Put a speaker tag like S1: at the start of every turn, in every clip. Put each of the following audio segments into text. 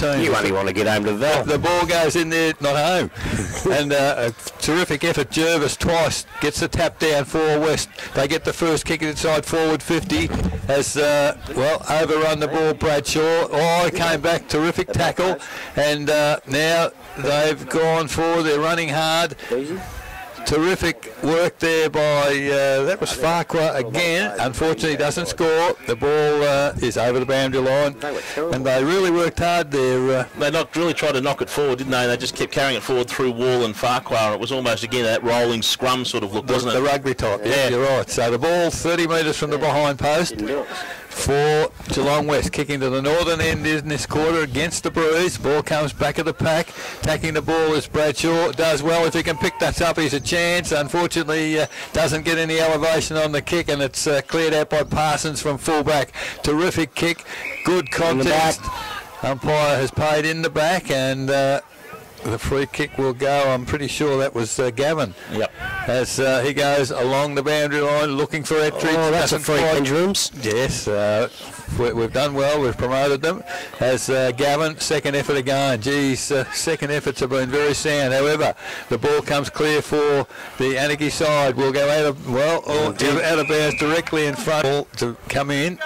S1: You only want to get home to that.
S2: The ball goes in there, not home. And a terrific effort. Jervis twice gets the tap down for West. They get the first kick inside forward 50. Has, overrun the ball, Bradshaw. Oh, he came back. Terrific tackle. And now they've gone forward. They're running hard. Terrific work there by, that was Farquhar again. Unfortunately doesn't score. The ball is over the boundary line. And they really worked hard there.
S3: They really tried to knock it forward, didn't they? They just kept carrying it forward through Wall and Farquhar. It was almost, again, that rolling scrum sort of look, wasn't it?
S2: The rugby type, yeah, you're right. So the ball 30 metres from the behind post for Geelong West. Kicking to the northern end in this quarter against the Breeze. Ball comes back of the pack. Attacking the ball is Bradshaw. Does well. If he can pick that up, he's a chance. Unfortunately, doesn't get any elevation on the kick, and it's cleared out by Parsons from full-back. Terrific kick. Good contest. Umpire has paid in the back, and the free kick will go. I'm pretty sure that was Gavin.
S3: Yep.
S2: As he goes along the boundary line looking for Ettridge.
S1: Oh, that's a free rooms.
S2: Yes, we've done well. We've promoted them. As Gavin, second effort again. Geez, second efforts have been very sound. However, the ball comes clear for the Anakie side. We'll go out of bounds directly in front. Ball to come in.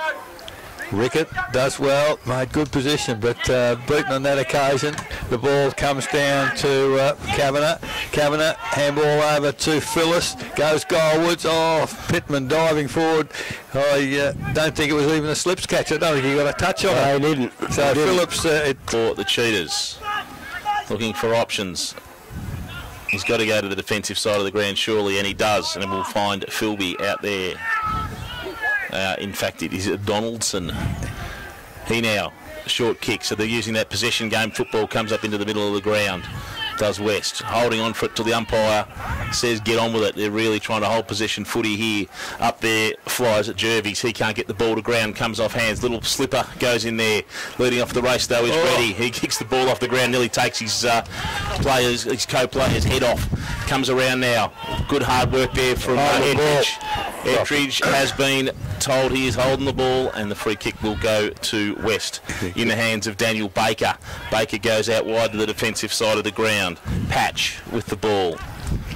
S2: Rickett does well, made good position, but beaten on that occasion. The ball comes down to Kavanagh. Kavanagh, handball over to Phyllis, goes goalwards. Oh, Pittman diving forward. I don't think it was even a slips catch. I don't think he got a touch on it.
S1: He didn't.
S2: So Phillips...
S3: for the Cheetahs, looking for options. He's got to go to the defensive side of the ground, surely, and he does, and we'll find Philby out there. In fact, it is Donaldson. He now, short kick, so they're using that possession game. Football comes up into the middle of the ground. Does West. Holding on for it till the umpire says get on with it. They're really trying to hold possession footy here. Up there flies at Jervis. He can't get the ball to ground. Comes off hands. Little slipper goes in there. Leading off the race though is ready. He kicks the ball off the ground. Nearly takes his co-player's head off. Comes around now. Good hard work there from Ettridge. Ettridge has been told he is holding the ball, and the free kick will go to West in the hands of Daniel Baker. Baker goes out wide to the defensive side of the ground. Patch with the ball,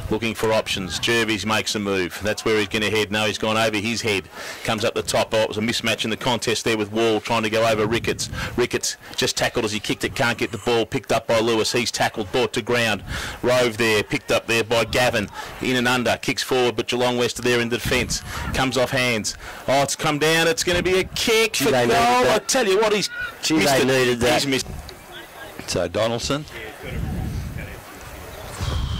S3: looking for options. Jervis makes a move. That's where he's going to head. No, he's gone over his head. Comes up the top. Oh, it was a mismatch in the contest there with Wall trying to go over Ricketts. Ricketts just tackled as he kicked it. Can't get the ball. Picked up by Lewis. He's tackled. Brought to ground. Rove there. Picked up there by Gavin. In and under. Kicks forward, but Geelong West are there in the defence. Comes off hands. Oh, it's come down. It's going to be a kick for goal. I tell you what, he's missed it.
S1: Needed that.
S3: He's missed.
S2: So Donaldson.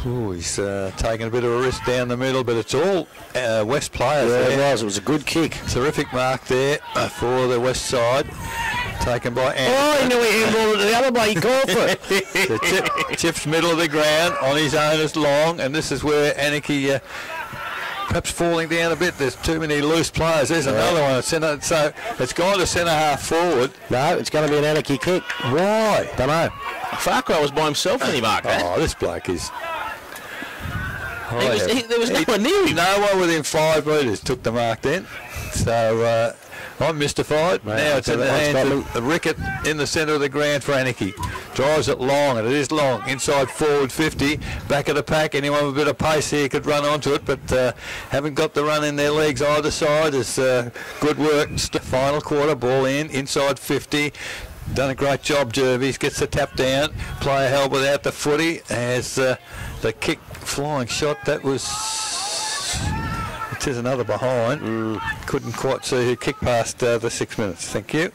S2: Ooh, he's taking a bit of a risk down the middle, but it's all West players.
S1: Yeah, it was a good kick.
S2: Terrific mark there for the West side. Taken by Anderson.
S1: Oh, he knew he handballed it the other way. He called for it.
S2: The chips middle of the ground on his own is long, and this is where Anakie perhaps falling down a bit. There's too many loose players. There's another one at centre. So it's gone to centre half forward.
S1: No, it's going to be an Anakie kick.
S2: Why?
S1: Don't know.
S3: Farquhar was by himself when he marked that.
S2: Oh, this bloke is...
S3: There was no one near him.
S2: No one within 5 metres took the mark then. So I'm mystified. Now it's in the hands of Rickett in the centre of the ground for Anakie. Drives it long, and it is long. Inside forward 50. Back of the pack. Anyone with a bit of pace here could run onto it, but haven't got the run in their legs either side. It's good work. Final quarter. Ball in. Inside 50. Done a great job, Jervis. Gets the tap down. Player held without the footy. As the kick, flying shot. That was... It is another behind. Couldn't quite see who kicked past the 6 minutes. Thank you.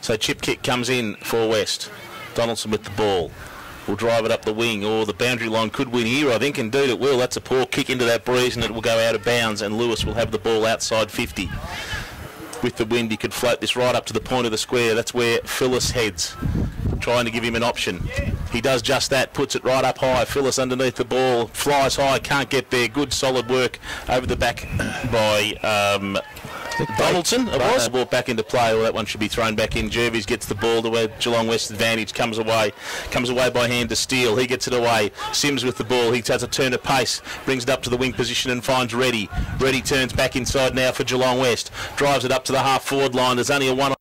S3: So chip kick comes in for West. Donaldson with the ball. Will drive it up the wing, or the boundary line could win here, I think. Indeed it will. That's a poor kick into that breeze, and it will go out of bounds, and Lewis will have the ball outside 50. With the wind, he could float this right up to the point of the square. That's where Phyllis heads, trying to give him an option. He does just that, puts it right up high. Phyllis underneath the ball, flies high, can't get there. Good solid work over the back by Donaldson. It was brought back into play. Well, that one should be thrown back in. Jervis gets the ball to where Geelong West advantage. Comes away by hand to Steele. He gets it away. Sims with the ball. He has a turn of pace. Brings it up to the wing position and finds Reddy. Reddy turns back inside now for Geelong West. Drives it up to the half forward line. There's only a one.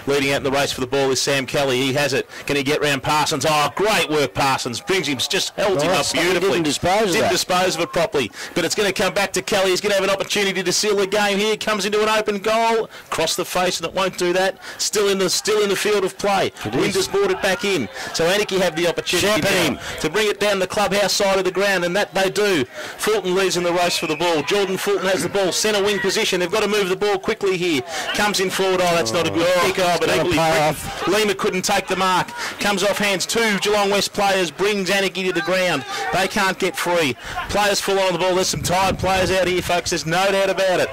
S3: Leading out in the race for the ball is Sam Kelly. He has it. Can he get round Parsons? Oh, great work, Parsons. Brings him, just held him up beautifully. Didn't dispose of it properly. But it's going to come back to Kelly. He's going to have an opportunity to seal the game here. Comes into an open goal. Cross the face, and it won't do that. Still in the field of play. Winders brought it back in. So Anakie have the opportunity to bring it down the clubhouse side of the ground, and that they do. Fulton leads in the race for the ball. Jordan Fulton has the ball. Centre wing position. They've got to move the ball quickly here. Comes in forward. Oh, that's not a good kick. Oh, but equally Lima couldn't take the mark. Comes off hands. Two Geelong West players. Brings Anakie to the ground. They can't get free. Players full on the ball. There's some tired players out here, folks. There's no doubt about it.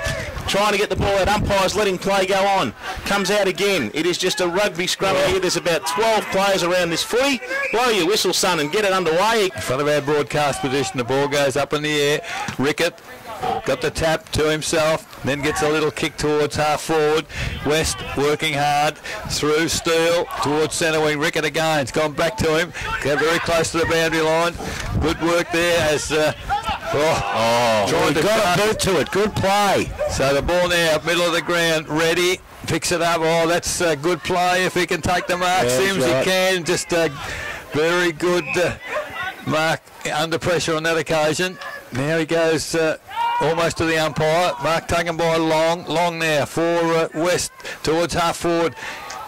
S3: Trying to get the ball out. Umpires letting play go on. Comes out again. It is just a rugby scrum here. There's about 12 players around this footy. Blow your whistle, son, and get it underway.
S2: In front of our broadcast position, the ball goes up in the air. Rickett got the tap to himself, then gets a little kick towards half forward. West working hard through Steele towards centre wing. Rickett again. It's gone back to him. Got very close to the boundary line. Good work there as trying to got a boot to it. Good play. So the ball now middle of the ground, ready. Picks it up. Oh, that's a good play if he can take the mark.
S1: Yeah,
S2: Sims he can. Just a very good mark under pressure on that occasion. Now he goes almost to the umpire. Mark taken by Long now for West towards half forward.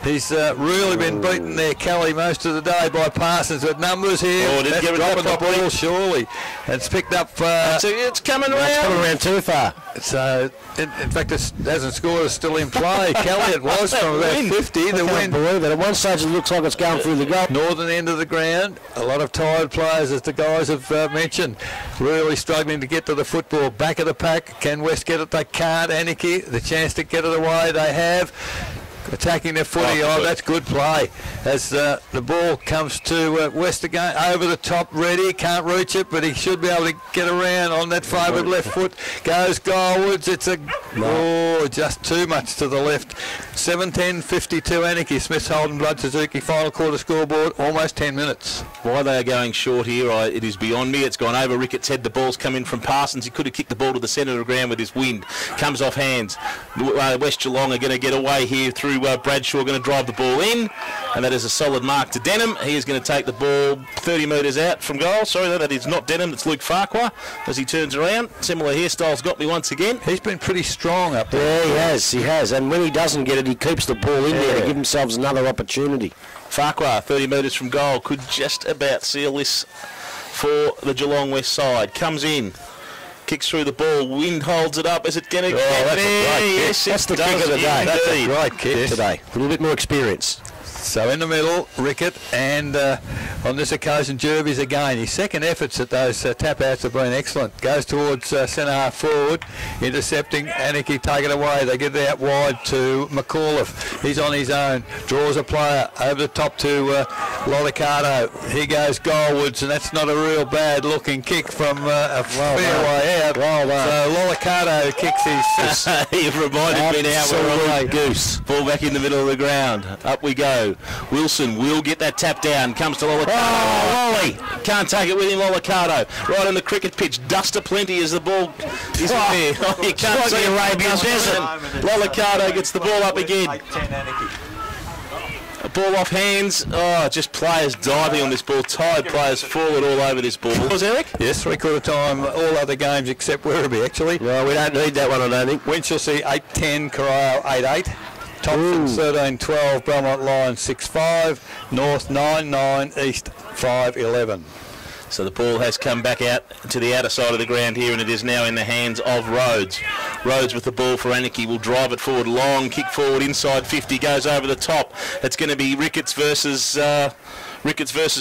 S2: He's really been beaten there, Kelly, most of the day by Parsons. With numbers here, that's dropping the ball surely. It's picked up.
S3: It's coming around.
S1: It's coming around too far.
S2: So, in fact, it hasn't scored. It's still in play. Kelly, it was from about 50. The wind.
S1: Believe it. At one stage, it looks like it's going through the goal.
S2: Northern end of the ground. A lot of tired players, as the guys have mentioned, really struggling to get to the football. Back of the pack. Can West get it? They can't. Anakie, the chance to get it away, they have. Attacking their footy. Oh, that's good play. As the ball comes to West again, over the top, ready. Can't reach it, but he should be able to get around on that favoured left foot. Goes goalwards. It's just too much to the left. 7:10:52. Anakie. Smith's Holden Blood Suzuki. Final quarter scoreboard. Almost 10 minutes.
S3: Why they are going short here, it is beyond me. It's gone over Ricketts' head. The ball's come in from Parsons. He could have kicked the ball to the centre of the ground with his wind. Comes off hands. West Geelong are going to get away here through Bradshaw, going to drive the ball in, and that is a solid mark to Denham. He is going to take the ball 30 metres out from goal. Sorry, that is not Denham, it's Luke Farquhar as he turns around. Similar hairstyles got me once again.
S2: He's been pretty strong up there.
S1: Yeah, he has. And when he doesn't get it, he keeps the ball in there to give himself another opportunity.
S3: Farquhar, 30 metres from goal, could just about seal this for the Geelong West side. Comes in. Kicks through the ball, wind holds it up. Is it going to get there? Yes,
S1: that's the kick of the day.
S2: That's a great kick
S1: today. A little bit more experience.
S2: So in the middle, Rickett, and on this occasion, Jervis again. His second efforts at those tap-outs have been excellent. Goes towards centre half forward, intercepting. Anakie take it away. They get it out wide to McAuliffe. He's on his own. Draws a player over the top to Lollicardo. He goes goalwards, and that's not a real bad-looking kick from a fair way out. So Lollicardo kicks his...
S3: You've reminded me now we're on Goose. Ball back in the middle of the ground. Up we go. Wilson will get that tap down. Comes to Lollicardo. Oh, Lolly! Can't take it with him, Lollicardo. Right on the cricket pitch. Dust aplenty as the ball is there. Oh, you can't see Arabian Desert. Lollicardo gets the ball up again. A ball off hands. Oh, just players diving on this ball. Tired players falling all over this ball. Was Eric?
S2: Yes, 3/4 time. All other games except Werribee, actually.
S1: No, we don't need that one, I don't think.
S2: Winchelsea 8-10, Corio 8-8. Thompson 13-12, Belmont Lions 6-5, North 9-9, East 5-11.
S3: So the ball has come back out to the outer side of the ground here, and it is now in the hands of Rhodes. Rhodes with the ball for Anakie, will drive it forward, long kick forward inside 50, goes over the top. It's going to be Ricketts versus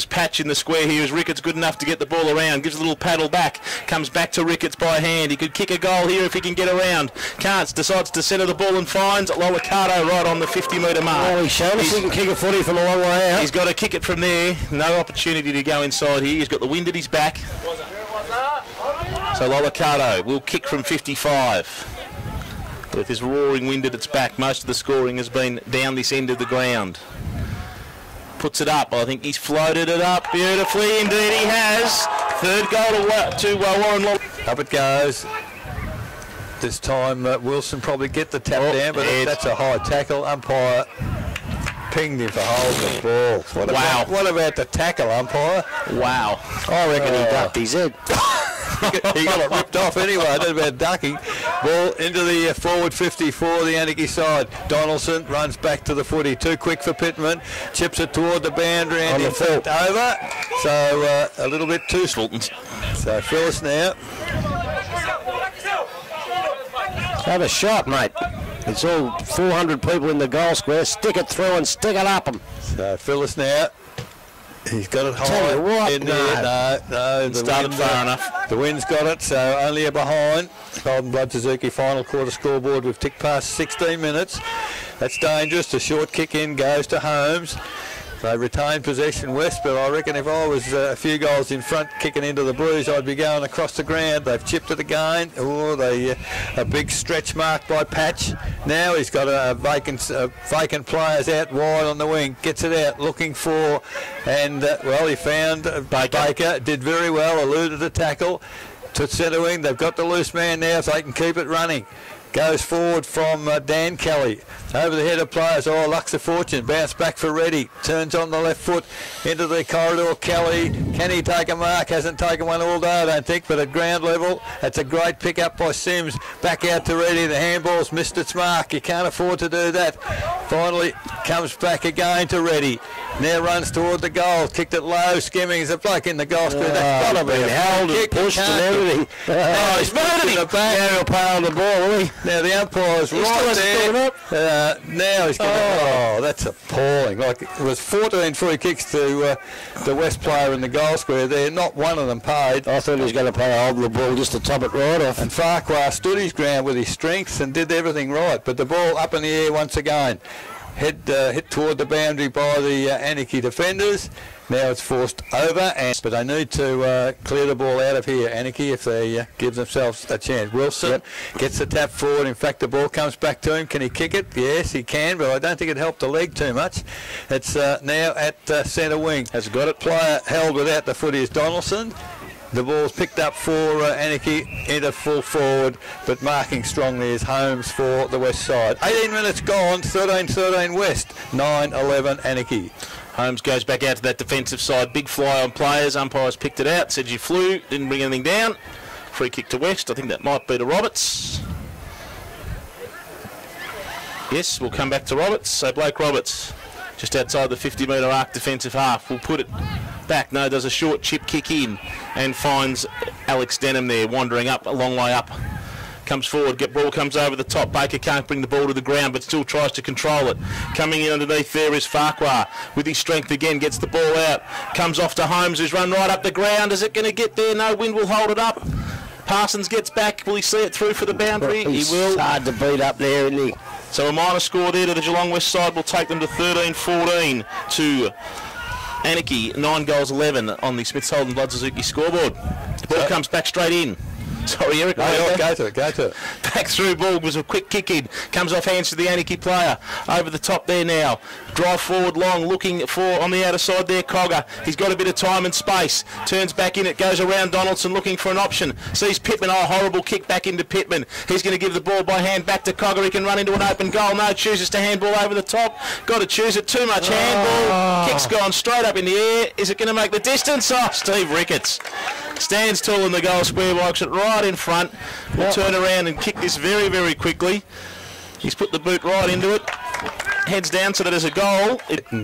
S3: Patch in the square here. Is Ricketts good enough to get the ball around? Gives a little paddle back. Comes back to Ricketts by hand. He could kick a goal here if he can get around. Can't. Decides to centre the ball and finds Lollicardo right on the 50-metre mark.
S1: Oh, he's shown us he can kick a footy from a long way out.
S3: He's got to kick it from there. No opportunity to go inside here. He's got the wind at his back. So Lollicardo will kick from 55. With his roaring wind at its back, most of the scoring has been down this end of the ground. Puts it up. I think he's floated it up beautifully. Indeed he has. Third goal to Warren Lolly.
S2: Up it goes. This time Wilson probably get the tap down, but that's a high tackle. Umpire pinged him for holding the ball. What about the tackle, umpire?
S3: Wow.
S1: I reckon he ducked his head.
S2: He got it ripped off anyway. I don't know about ducking. Ball into the forward 54, the Anakie side. Donaldson runs back to the footy. Too quick for Pittman. Chips it toward the boundary and in fact over. So a little bit too Fulton. So Phyllis now.
S1: Have a shot, mate. It's all 400 people in the goal square. Stick it through and stick it up them.
S2: So Phyllis now. He's got it high.
S1: Tell you what,
S2: in there. No. The
S3: started far enough.
S2: The wind's got it, so only a behind. Golden Blood Suzuki final quarter scoreboard. We've ticked past 16 minutes. That's dangerous. The short kick in goes to Holmes. They retain possession West, but I reckon if I was a few goals in front kicking into the Blues, I'd be going across the ground. They've chipped it again. Oh, a big stretch mark by Patch. Now he's got a vacant players out wide on the wing. Gets it out, looking for, and well, he found Baker. Did very well, eluded the tackle to centre wing. They've got the loose man now, so they can keep it running. Goes forward from Dan Kelly. Over the head of players. Oh, Lux of Fortune. Bounce back for Reddy. Turns on the left foot into the corridor. Kelly. Can he take a mark? Hasn't taken one all day, I don't think, but at ground level, that's a great pick up by Sims. Back out to Reddy. The handball's missed its mark. You can't afford to do that. Finally comes back again to Reddy. Now runs toward the goal. Kicked it low. Skimming. There's a bloke in the goal square. That's got to be held and pushed and everything.
S1: Oh, he's moving him. Now he'll play on the ball, will he?
S2: Now the umpire's right there. Now he's going to... Oh, that's appalling. Like, it was 14 free kicks to the West player in the goal square there. Not one of them paid.
S1: I thought he was going to play hold the ball just to top it right off.
S2: And Farquhar stood his ground with his strengths and did everything right. But the ball up in the air once again. Hit toward the boundary by the Anakie defenders. Now it's forced over, but they need to clear the ball out of here, Anakie, if they give themselves a chance. Wilson gets the tap forward. In fact, the ball comes back to him. Can he kick it? Yes, he can, but I don't think it helped the leg too much. It's now at centre wing. Has got it. Player held without the footy is Donaldson. The ball's picked up for Anakie into full forward, but marking strongly is Holmes for the West side. 18 minutes gone, 13-13 West, 9-11 Anakie.
S3: Holmes goes back out to that defensive side. Big fly on players. Umpires picked it out. Said you flew. Didn't bring anything down. Free kick to West. I think that might be to Roberts. Yes, we'll come back to Roberts. So Blake Roberts, just outside the 50-metre arc defensive half, will put it back. No, does a short chip kick in and finds Alex Denham there, wandering up, a long way up. Comes forward, ball comes over the top. Baker can't bring the ball to the ground, but still tries to control it. Coming in underneath there is Farquhar with his strength again, gets the ball out. Comes off to Holmes, who's run right up the ground. Is it going to get there? No, Wind will hold it up. Parsons gets back. Will he see it through for the boundary? He will.
S1: Hard to beat up there, isn't he?
S3: So a minor score there to the Geelong West side will take them to 13-14 to Anakie, 9 goals 11 on the Smiths Holden Blood Suzuki scoreboard. The ball comes back straight in. Sorry, Eric.
S2: No, go to it.
S3: Back through ball was a quick kick in. Comes off hands to the Anakie player. Over the top there now. Drive forward long, looking for on the outer side there, Cogger. He's got a bit of time and space. Turns back in, it goes around Donaldson looking for an option. Sees Pittman, horrible kick back into Pittman. He's going to give the ball by hand back to Cogger. He can run into an open goal. No, chooses to handball over the top. Got to choose it. Too much handball. Kick's gone straight up in the air. Is it going to make the distance? Oh, Steve Ricketts stands tall in the goal square box, it right in front. Will turn around and kick this very, very quickly. He's put the boot right into it. Heads down so that there's a goal.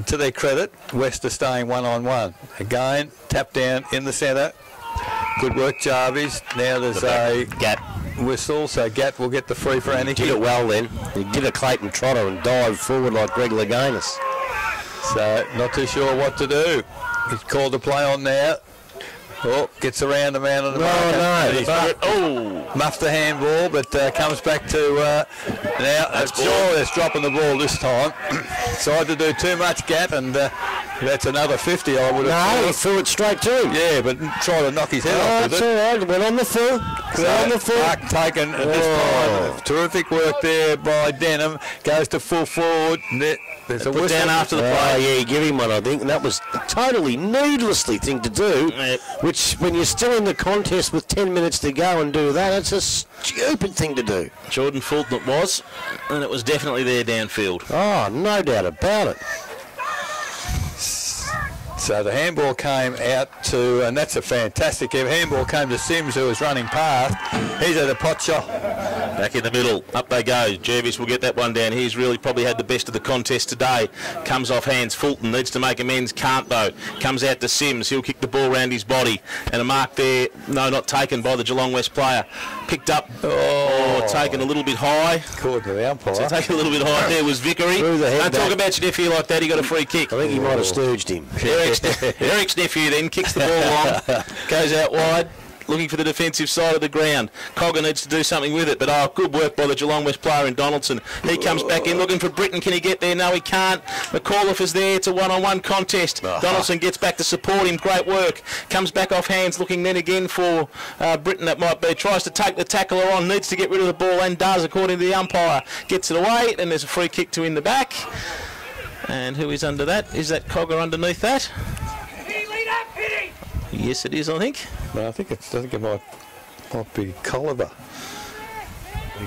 S2: To their credit, West are staying 1-on-1. Again, tap down in the centre. Good work, Jarvis. Now there's a
S1: Gat
S2: whistle, so Gat will get the free for Anakie.
S1: Did it well then. He did a Clayton Trotter and dived forward like Greg Laganis.
S2: So not too sure what to do. He's called the play on now. Oh, gets around the man on the marker. Muffed the handball, but comes back to now. It's dropping the ball this time. Tried to do too much, Gat, and that's another 50, I would have thought.
S1: No, he threw it straight to him.
S2: Yeah, but tried to knock his head off with it.
S1: That's all right. Went on the full.
S2: Mark taken at this time. Terrific work there by Denham. Goes to full forward. There's a whistle
S3: down after the play.
S1: Yeah, give him one, I think. And that was a totally needlessly thing to do. Which, when you're still in the contest with 10 minutes to go and do that, it's a stupid thing to do.
S3: Jordan Fulton it was, and it was definitely there downfield.
S1: Oh, no doubt about it.
S2: So the handball came out to, and that's a fantastic handball came to Sims, who was running past. He's at a pot shot.
S3: Back in the middle, up they go. Jervis will get that one down. He's really probably had the best of the contest today. Comes off hands. Fulton needs to make amends. Can't though. Comes out to Sims. He'll kick the ball round his body. And a mark there, no, not taken by the Geelong West player. Picked up, taken a little bit high.
S2: According to the umpire.
S3: So taken a don't was Vickery. Don't talk about your nephew like that. He got a free kick.
S1: I think he might have stooged him.
S3: Eric's nephew then kicks the ball long. Goes out wide. Looking for the defensive side of the ground. Cogger needs to do something with it, but good work by the Geelong West player in Donaldson. He comes back in looking for Britton. Can he get there? No, he can't. McAuliffe is there. It's a one-on-one contest. Donaldson gets back to support him. Great work. Comes back off hands, looking then again for Britton. That might be. Tries to take the tackler on. Needs to get rid of the ball and does, according to the umpire. Gets it away, and there's a free kick to in the back. And who is under that? Is that Cogger underneath that? Yes, it is, I think.
S2: No, I think it might be Colliver.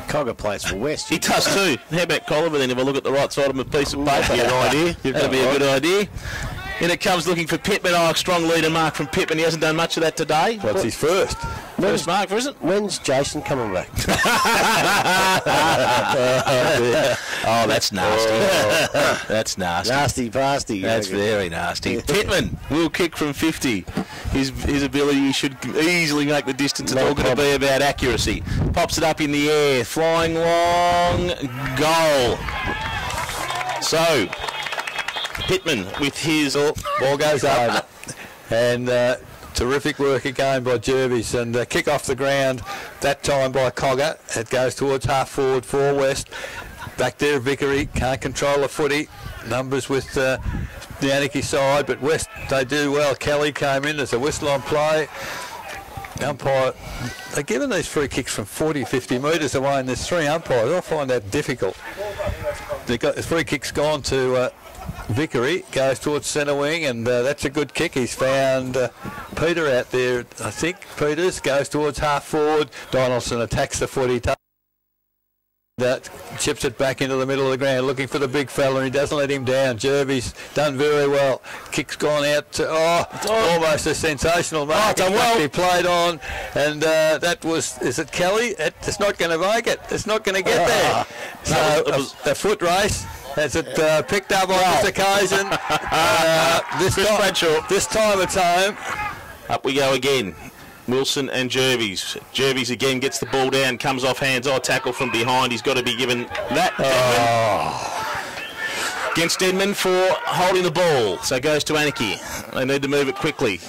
S1: Cogger plays for West.
S3: He does too. How about Colliver then, if I look at the right side of a piece of paper?
S1: Good idea.
S3: That'd be a good idea. In it comes looking for Pittman. Strong leader mark from Pittman. He hasn't done much of that today.
S2: What's his first?
S3: First mark, isn't it?
S1: When's Jason coming back?
S3: Oh, that's nasty. That's nasty.
S1: Nasty pasty.
S3: That's very nasty. Pittman will kick from 50. His ability should easily make the distance. It's all going to be about accuracy. Pops it up in the air. Flying long. Goal. So, Pittman with his...
S2: Ball goes up. And... terrific work again by Jervis, and kick off the ground that time by Cogger. It goes towards half forward for West. Back there Vickery, can't control the footy. Numbers with the Anakie side, but West, they do well. Kelly came in, there's a whistle on play. Umpire, they're giving these free kicks from 40, 50 metres away, and there's three umpires. I find that difficult. The free kick's gone to... Vickery goes towards centre wing, and that's a good kick. He's found Peter out there, I think. Peters goes towards half forward. Donaldson attacks the footy. Chips it back into the middle of the ground, looking for the big fella, and he doesn't let him down. Jervis done very well. Kick's gone out to, almost a sensational mark.
S3: Done well.
S2: He played on, and that was, is it Kelly? It's not going to make it. It's not going to get there. So a foot race. Has it picked up on this occasion? This time it's home.
S3: Up we go again. Wilson and Jervis. Jervis again gets the ball down, comes off hands. Tackle from behind. He's got to be given that. Against Edmund for holding the ball. So it goes to Anakie. They need to move it quickly.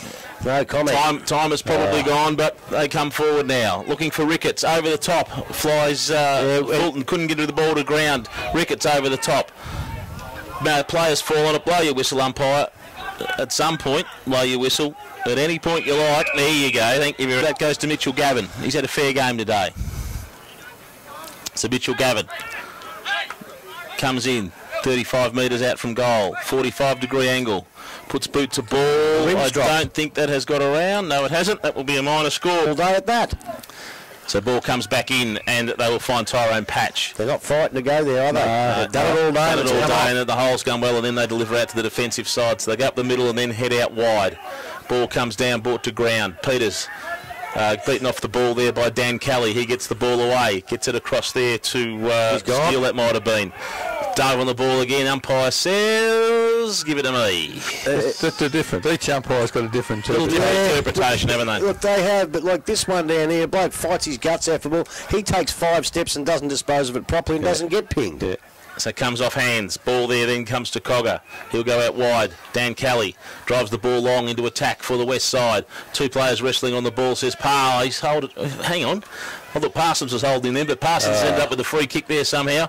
S1: No comment.
S3: Time has probably gone, but they come forward now. Looking for Ricketts. Over the top. Flies. Fulton couldn't get the ball to ground. Ricketts over the top. Players fall on it. Blow your whistle, umpire. At some point, blow your whistle. At any point you like. There you go. Thank you. That goes to Mitchell Gavin. He's had a fair game today. So Mitchell Gavin comes in. 35 metres out from goal. 45-degree angle. Puts boot to ball. Don't think that has got around. No, it hasn't. That will be a minor score.
S1: All day at that.
S3: So ball comes back in, and they will find Tyrone Patch.
S1: They're not fighting to go there, are they? They've done it all day.
S3: Done it all day, and the hole's gone well, and then they deliver out to the defensive side. So they go up the middle and then head out wide. Ball comes down, brought to ground. Peters beaten off the ball there by Dan Kelly. He gets the ball away. Gets it across there to Steele, that might have been. Dove on the ball again. Umpire says, give it to me.
S2: That's different. Each umpire's got a different
S3: interpretation, haven't they?
S1: Look, they have, but like this one down here, bloke fights his guts out for the ball. He takes 5 steps and doesn't dispose of it properly and doesn't get pinged.
S2: Yeah.
S3: So comes off hands. Ball there then comes to Cogger. He'll go out wide. Dan Kelly drives the ball long into attack for the west side. 2 players wrestling on the ball. Says he's hold it. Hang on. I thought Parsons was holding them, but Parsons ended up with a free kick there somehow.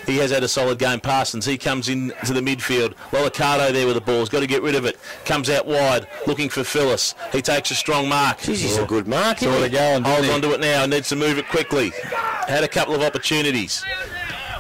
S3: He has had a solid game, Parsons. He comes in to the midfield. Lollicado there with the ball. He's got to get rid of it. Comes out wide, looking for Phyllis. He takes a strong mark.
S1: Jeez, he's a good mark.
S3: Holds on to it now. Needs to move it quickly. Had a couple of opportunities.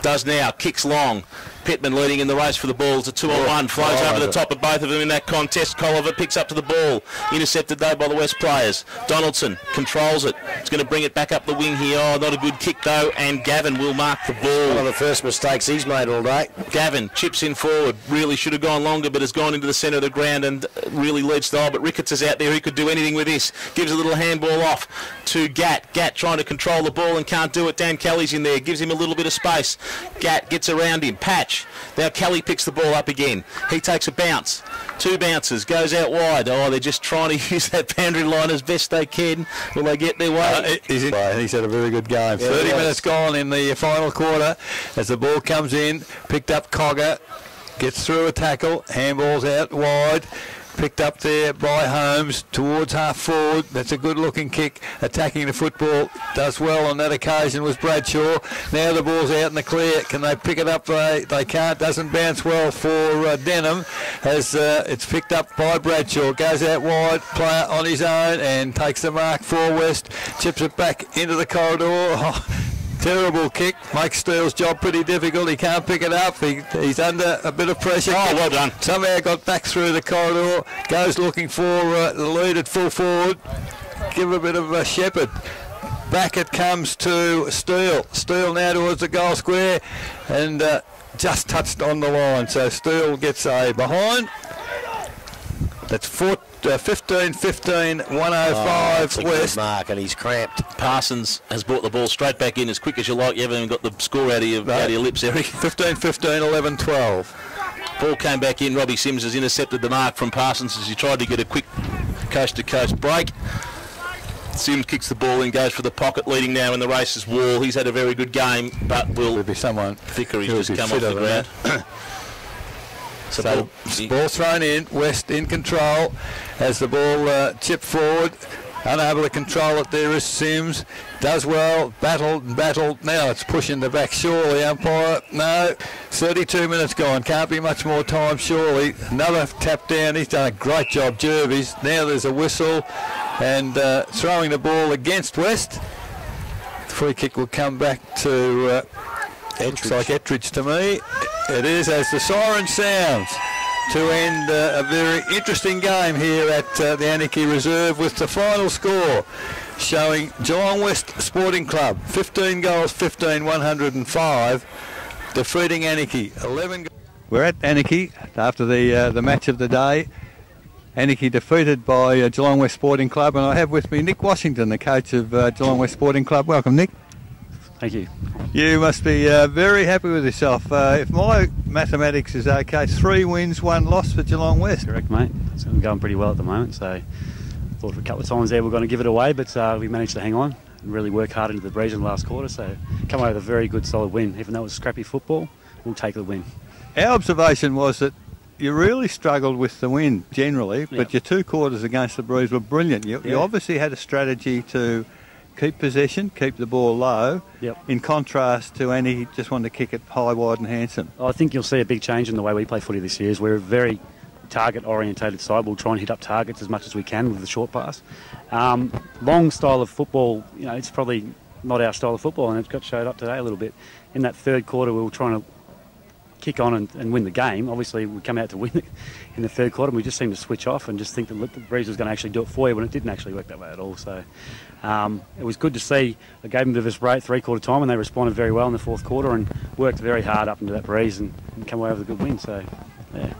S3: Does now. Kicks long. Pittman leading in the race for the ball. It's a 2-on-1. Flows over the top of both of them in that contest. Colliver picks up to the ball. Intercepted though by the West players. Donaldson controls it. It's going to bring it back up the wing here. Oh, not a good kick though. And Gavin will mark the ball.
S1: One of the first mistakes he's made all day.
S3: Gavin chips in forward. Really should have gone longer, but has gone into the centre of the ground and really leads style. But Ricketts is out there. He could do anything with this. Gives a little handball off to Gat. Gat trying to control the ball and can't do it. Dan Kelly's in there. Gives him a little bit of space. Gat gets around him. Patch. Now Kelly picks the ball up again. He takes a bounce. 2 bounces. Goes out wide. Oh, they're just trying to use that boundary line as best they can. Will they get their way?
S2: He's had a very good game. Yeah, 30 minutes gone in the final quarter as the ball comes in. Picked up Cogger. Gets through a tackle. Handballs out wide. Picked up there by Holmes towards half forward. That's a good looking kick. Attacking the football. Does well on that occasion was Bradshaw. Now the ball's out in the clear. Can they pick it up? They can't. Doesn't bounce well for Denham as it's picked up by Bradshaw. Goes out wide. Player on his own and takes the mark for West. Chips it back into the corridor. Oh, terrible kick. Makes Steele's job pretty difficult. He can't pick it up. He's under a bit of pressure.
S3: Oh, well done.
S2: Somehow got back through the corridor. Goes looking for the lead at full forward. Give a bit of a shepherd. Back it comes to Steele. Steele now towards the goal square and just touched on the line. So Steele gets a behind. That's 15-15, 105 West.
S1: Mark, and he's cramped.
S3: Parsons has brought the ball straight back in as quick as you like. You haven't even got the score out of your lips, Eric.
S2: 15-15, 11-12.
S3: Ball came back in. Robbie Sims has intercepted the mark from Parsons as he tried to get a quick coast-to-coast break. Sims kicks the ball in, goes for the pocket, leading now in the race is Wall. He's had a very good game, but will
S2: be someone.
S3: Vickery's just come off the ground.
S2: So ball thrown in, West in control as the ball chipped forward, unable to control it. There is Sims, does well, battled. Now it's pushing the back, surely umpire. No, 32 minutes gone, can't be much more time surely. Another tap down, he's done a great job, Jervis. Now there's a whistle and throwing the ball against West. The free kick will come back to looks like Ettridge to me. It is as the siren sounds to end a very interesting game here at the Anakie Reserve with the final score showing Geelong West Sporting Club 15 goals 15 105 defeating Anakie 11. We're at Anakie after the match of the day. Anakie defeated by Geelong West Sporting Club, and I have with me Nick Washington, the coach of Geelong West Sporting Club. Welcome, Nick.
S4: Thank you.
S2: You must be very happy with yourself. If my mathematics is okay, 3 wins, 1 loss for Geelong West.
S4: Correct, mate. It's going pretty well at the moment. So I thought a couple of times there we're going to give it away, but we managed to hang on and really work hard into the breeze in the last quarter. So come away with a very good, solid win. Even though it was scrappy football, we'll take the win.
S2: Our observation was that you really struggled with the win generally, but your 2 quarters against the Breeze were brilliant. You obviously had a strategy to keep possession, keep the ball low, in contrast to Annie just wanted to kick it high, wide and handsome.
S4: I think you'll see a big change in the way we play footy this year. We're a very target-orientated side. We'll try and hit up targets as much as we can with the short pass. Long style of football, it's probably not our style of football, and it got showed up today a little bit. In that 3rd quarter, we were trying to kick on and win the game. Obviously, we come out to win it in the 3rd quarter, and we just seemed to switch off and just think that the Breeze was going to actually do it for you when it didn't actually work that way at all. So it was good to see. I gave them a bit of a break 3-quarter time, and they responded very well in the 4th quarter and worked very hard up into that Breeze and come away with a good win. So, yeah.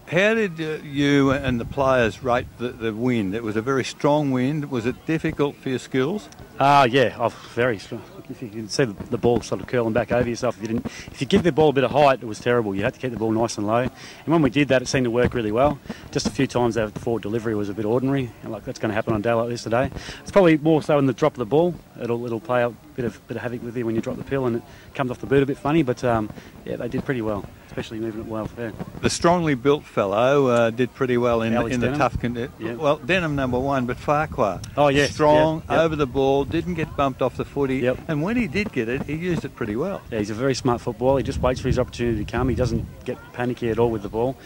S2: How did you and the players rate the win? It was a very strong win. Was it difficult for your skills?
S4: Very strong. If you can see the ball sort of curling back over yourself, if you give the ball a bit of height, it was terrible. You had to keep the ball nice and low. And when we did that, it seemed to work really well. Just a few times our forward delivery was a bit ordinary, and that's going to happen on a day like this today. It's probably more so in the drop of the ball. It'll play a bit of havoc with you when you drop the pill, and it comes off the boot a bit funny. But they did pretty well, especially moving it well there.
S2: The strongly built fellow did pretty well in the tough conditions.
S4: Yeah.
S2: Well, Denham number 1, but Farquhar.
S4: Oh yes,
S2: strong over the ball, didn't get bumped off the footy.
S4: Yep.
S2: And when he did get it, he used it pretty well.
S4: Yeah, he's a very smart footballer. He just waits for his opportunity to come. He doesn't get panicky at all with the ball.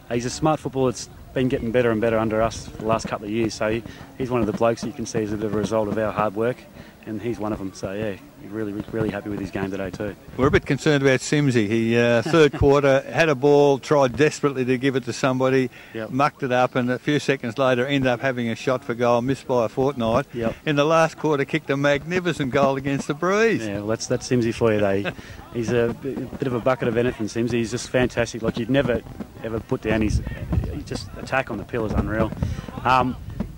S4: He's a smart footballer that's been getting better and better under us for the last couple of years. So he's one of the blokes you can see as a bit of a result of our hard work and he's one of them. So yeah, really happy with his game today too.
S2: We're a bit concerned about Simsy. He third quarter had a ball, tried desperately to give it to somebody, mucked it up, and a few seconds later ended up having a shot for goal, missed by a fortnight. In the last quarter, kicked a magnificent goal against the Breeze.
S4: Yeah, well, that's Simsy for you. He's a bit of a bucket of anything. Simsy, he's just fantastic. Like you'd never ever put down his just attack on the pill is unreal.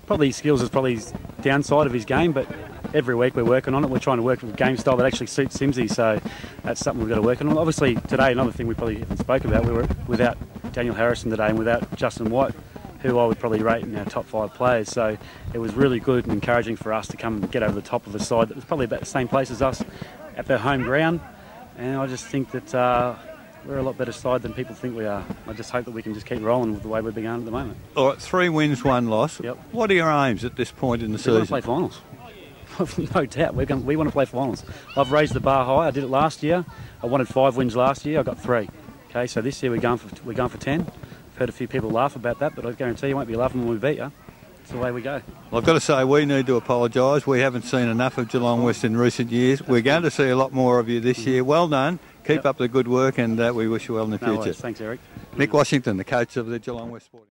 S4: Probably his skills is probably his downside of his game, but every week we're working on it. We're trying to work with a game style that actually suits Simsy, so that's something we've got to work on. Obviously today, another thing we probably haven't spoke about, we were without Daniel Harrison today and without Justin White, who I would probably rate in our top 5 players. So it was really good and encouraging for us to come and get over the top of a side that was probably about the same place as us at their home ground. And I just think that we're a lot better side than people think we are. I just hope that we can just keep rolling with the way we're being at the moment.
S2: All right, 3 wins, 1 loss. What are your aims at this point in the season?
S4: We want to play finals. No doubt. We want to play finals. I've raised the bar high. I did it last year. I wanted 5 wins last year. I got 3. Okay, so this year we're going for 10. I've heard a few people laugh about that, but I guarantee you won't be laughing when we beat you. That's the way we go.
S2: Well, I've got to say, we need to apologise. We haven't seen enough of Geelong West in recent years. We're going to see a lot more of you this year. Well done. Keep up the good work, and we wish you well in the future.
S4: Thanks, Eric.
S2: Nick Washington, the coach of the Geelong West Sporting.